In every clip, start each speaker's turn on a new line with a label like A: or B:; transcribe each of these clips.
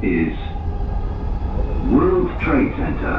A: is World Trade Center.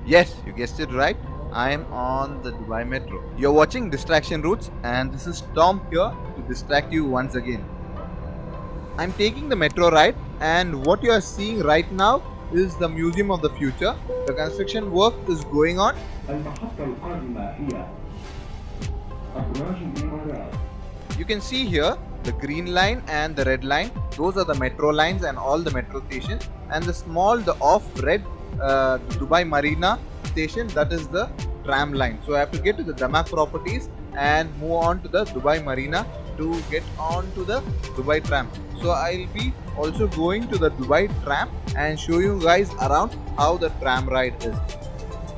B: Yes, you guessed it right. I am on the Dubai Metro. You're watching Distraction Routes, and this is Tom here to distract you once again. I'm taking the metro ride, and what you are seeing right now is the Museum of the Future. The construction work is going on.
A: المحطة القادمة هي أبراج الإمارات.
B: You can see here the green line and the red line. Those are the metro lines and all the metro stations. And the off red Dubai Marina station, that is the tram line. So I have to get to the Damac properties and move on to the Dubai Marina to get on to the Dubai tram. So I'll be also going to the Dubai tram and show you guys around how the tram ride is.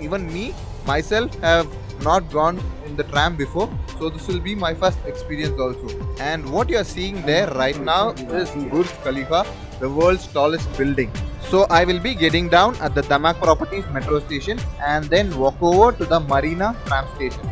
B: Even me myself have not gone in the tram before, so this will be my first experience also. And what you are seeing there right now is Burj Khalifa, the world's tallest building. So I will be getting down at the Damac Properties metro station and then walk over to the Marina tram station.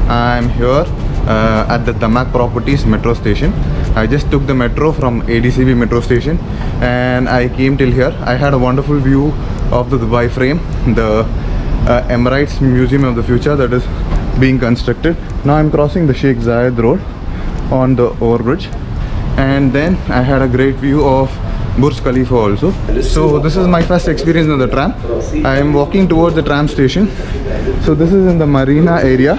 B: I'm here at the Damac Properties metro station. I just took the metro from ADCB metro station and I came till here. I had a wonderful view of the Dubai frame, the Emirates Museum of the Future that is being constructed. Now I'm crossing the Sheikh Zayed Road on the overbridge, and then I had a great view of Burj Khalifa also. So this is my first experience on the tram. I am walking towards the tram station. So this is in the Marina area.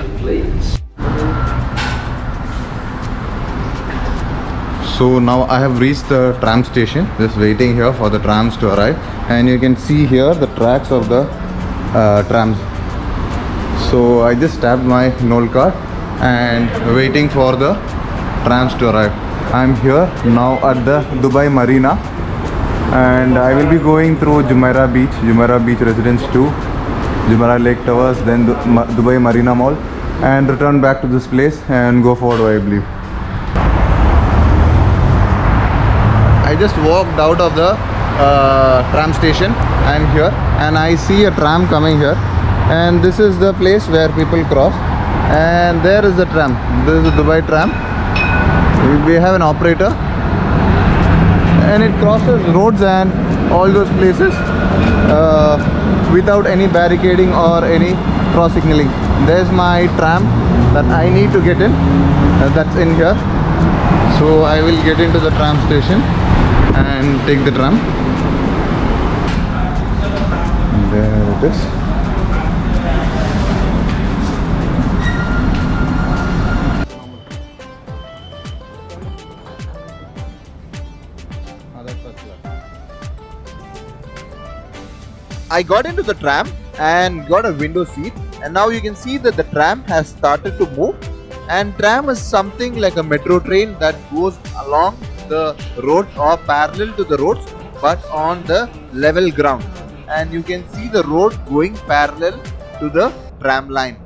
B: So now I have reached the tram station, just waiting here for the trams to arrive, and you can see here the tracks of the trams. So I just tapped my Knoll card and waiting for the trams to arrive. I'm here now at the Dubai Marina and I will be going through Jumeirah Beach Residence 2, Jumeirah Lake Towers, then Dubai Marina Mall, and return back to this place and go for Dubai, I believe. I just walked out of the tram station. I am here and I see a tram coming here, and this is the place where people cross, and there is the tram. This is the Dubai tram. We have an operator and it crosses roads and all those places without any barricading or any cross signaling. There's my tram that I need to get in, that's in here. So I will get into the tram station and take the tram. There it is. I got into the tram and got a window seat, and now you can see that the tram has started to move. And tram is something like a metro train that goes along the road or parallel to the roads but on the level ground, and you can see the road going parallel to the tram line.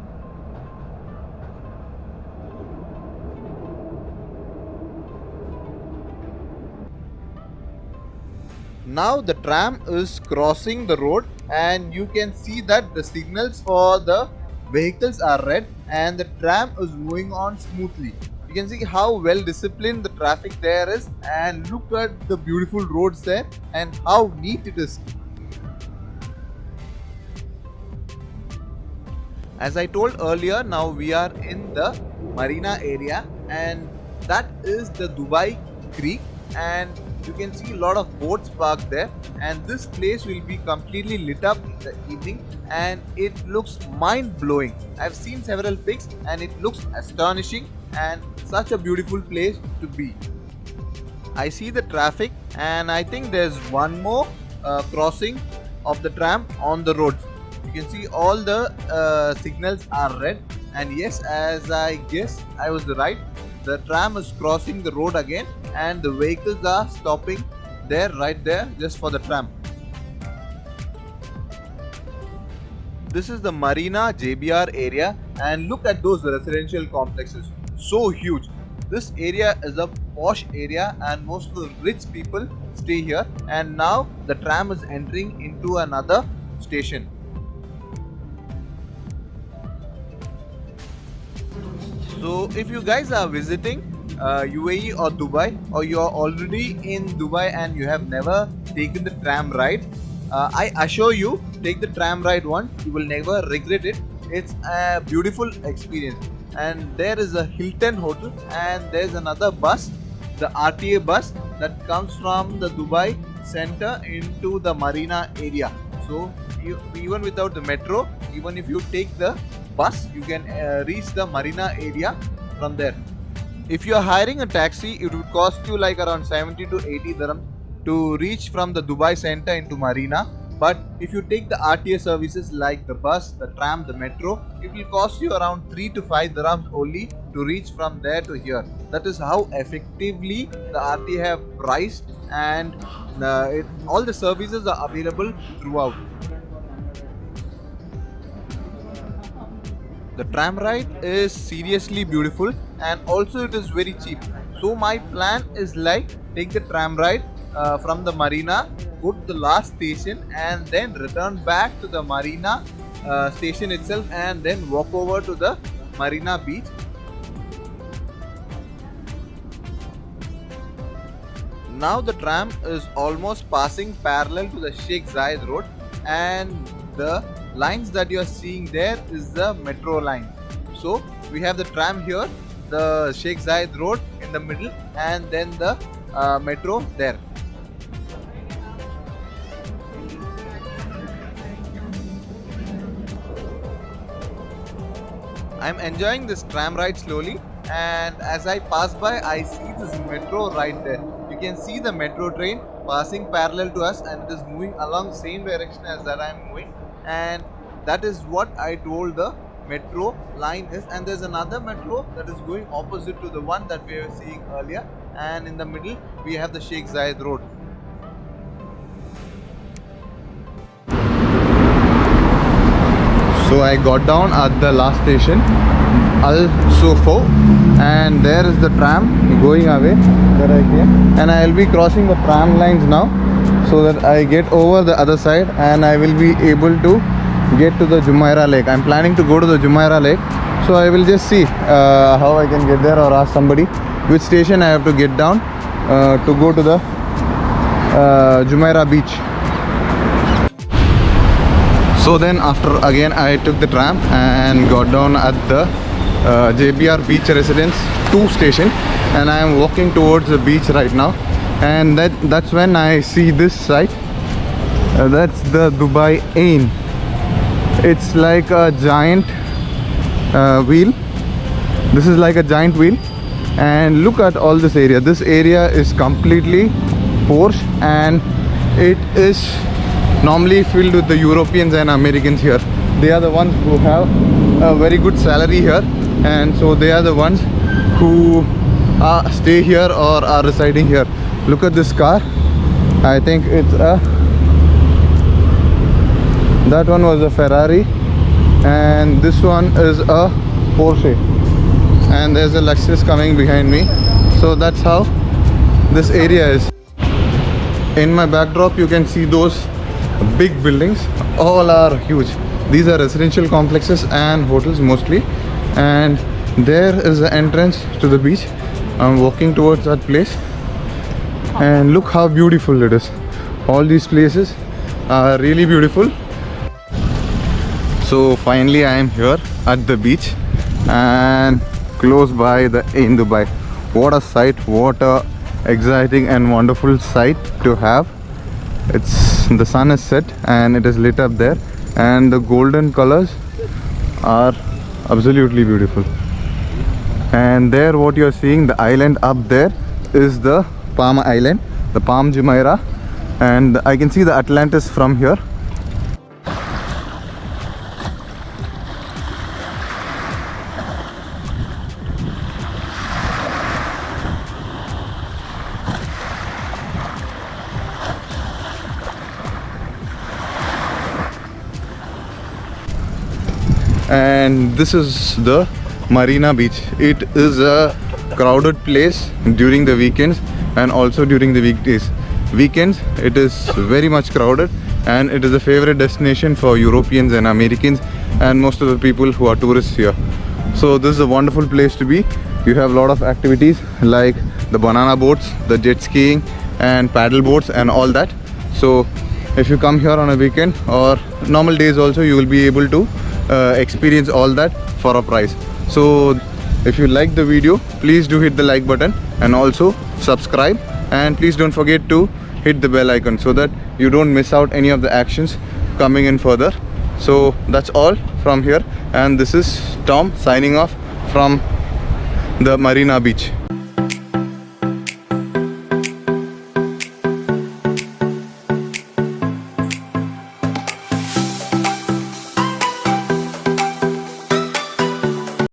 B: Now the tram is crossing the road and you can see that the signals for the vehicles are red and the tram is moving on smoothly. You can see how well disciplined the traffic there is, and look at the beautiful roads there and how neat it is. As I told earlier, now we are in the Marina area, and that is the Dubai Creek, and you can see a lot of boats parked there, and this place will be completely lit up in the evening and it looks mind-blowing. I've seen several pics and it looks astonishing and such a beautiful place to be. I see the traffic and I think there's one more crossing of the tram on the road. You can see all the signals are red, and yes, as I guess I was right, the tram is crossing the road again and the vehicles are stopping there, right there, just for the tram. This is the Marina JBR area, and look at those residential complexes, so huge. This area is a posh area and most of the rich people stay here, and now the tram is entering into another station. So if you guys are visiting UAE or Dubai, or you are already in Dubai and you have never taken the tram ride, I assure you, take the tram ride once, you will never regret it. It's a beautiful experience. And there is a Hilton hotel, and there's another bus, the RTA bus, that comes from the Dubai center into the marina area. So even without the metro, even if you take the bus, you can reach the marina area from there. If you are hiring a taxi, it would cost you like around 70 to 80 dirham to reach from the Dubai center into marina. But if you take the RTA services like the bus, the tram, the metro, it will cost you around 3 to 5 dirhams only to reach from there to here. That is how effectively the RTA have priced, and all the services are available throughout. The tram ride is seriously beautiful, and also it is very cheap. So my plan is like, take the tram ride from the marina, go to the last station, and then return back to the marina station itself, and then walk over to the marina beach. Now the tram is almost passing parallel to the Sheikh Zayed road, and the lines that you are seeing there is the metro line. So we have the tram here, the Sheikh Zayed road in the middle, and then the metro there. I'm enjoying this tram ride slowly, and as I pass by, I see this metro right there. You can see the metro train passing parallel to us, and it is moving along the same direction as that I'm moving, and that is what I told the metro line is. And there's another metro that is going opposite to the one that we were seeing earlier, and in the middle we have the Sheikh Zayed road. So I got down at the last station, Al Sufo, and there is the tram going away that I came, and I will be crossing the tram lines now so that I get over the other side, and I will be able to get to the Jumeirah Lake. I'm planning to go to the Jumeirah Lake, so I will just see how I can get there, or ask somebody which station I have to get down to go to the Jumeirah beach. So then after again I took the tram and got down at the JBR Beach Residence 2 station, and I am walking towards the beach right now, and that's when I see this site. That's the Dubai Ain. It's like a giant wheel. This is like a giant wheel, and look at all this area. This area is completely Porsche, and it is normally filled with the Europeans and Americans here. They are the ones who have a very good salary here, and so they are the ones who stay here or are residing here. Look at this car. I think it's that one was a Ferrari, and this one is a Porsche, and there's a Lexus coming behind me. So that's how this area is. In my backdrop you can see those big buildings. All are huge. These are residential complexes and hotels mostly, and there is the entrance to the beach. I'm walking towards that place, and look how beautiful it is. All these places are really beautiful. So finally I am here at the beach and close by the Ain Dubai. What a sight, what a exciting and wonderful sight to have. The sun is set and it is lit up there, and the golden colors are absolutely beautiful. And there what you are seeing, the island up there, is the Palm Island, the Palm Jumeirah, and I can see the Atlantis from here. And this is the Marina Beach. It is a crowded place during the weekends and also during the weekdays. Weekends it is very much crowded, and it is a favorite destination for Europeans and Americans and most of the people who are tourists here.
C: So this is a wonderful place to be. You have a lot of activities like the banana boats, the jet skiing and paddle boats and all that. So if you come here on a weekend or normal days also, you will be able to experience all that for a price. So if you like the video, please do hit the like button and also subscribe, and please don't forget to hit the bell icon so that you don't miss out any of the actions coming in further. So that's all from here, and this is Tom signing off from the Marina Beach.